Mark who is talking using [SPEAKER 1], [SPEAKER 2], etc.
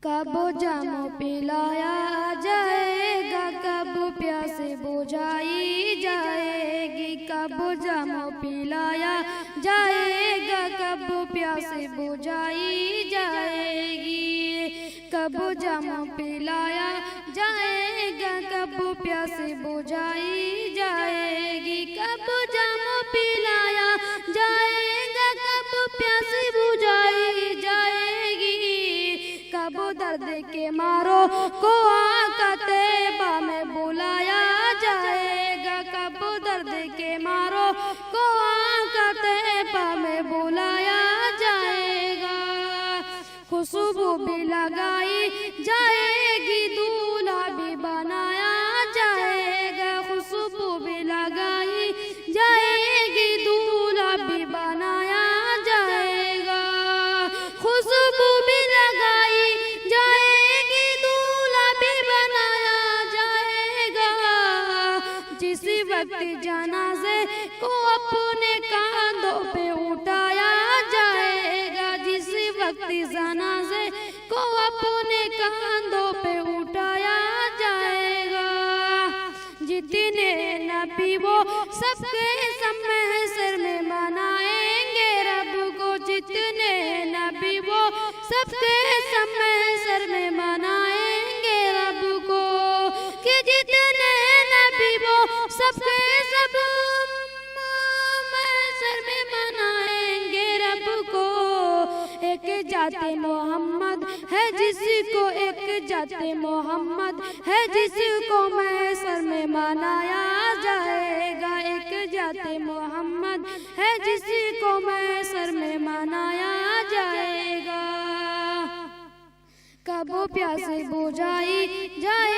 [SPEAKER 1] कब जाम पिलाया जाएगा, कब प्यास बुझाई जाएगी। कब जाम पिलाया जाएगा, कब प्यास बुझाई जाएगी। कब जाम पिलाया जाएगा, कब प्यास बुझाई जाएगी। कब जाम पिलाया जाएगा, कब प्यास बुझाई जाएगी। कब दर्द के मारो को आका तैबा में बुलाया जाएगा। कब दर्द के मारो को आका तैबा में बुलाया जाएगा। खुशबू भी लगाई जाएगी, दूल्हा भी बनाया जाएगा। खुशबू भी लगाई जाएगी, दूल्हा भी बनाया जाएगा। खुशबू भी लगाई जाएगी, दूल्हा भी बनाया जाएगा। जिस वक्त जनाजे को अपने कांधों पे उठाया जाएगा। जिस वक्त जनाजे को अपने कांधों पे उठाया जाएगा। जितने नबी वो सबके समय सर में मनाएंगे रब को। जितने नबी वो सबके समय सर में मनाएंगे रब को। कि जितने नबी वो सबके सब सर में मनाएंगे रब को। एक जाते मोहम्मद है जिसको, एक जाते मोहम्मद है जिसको महशर में मनाया जाएगा। एक जाते मोहम्मद है जिसको महशर में मनाया जाएगा। कब प्यास बुझाई जाए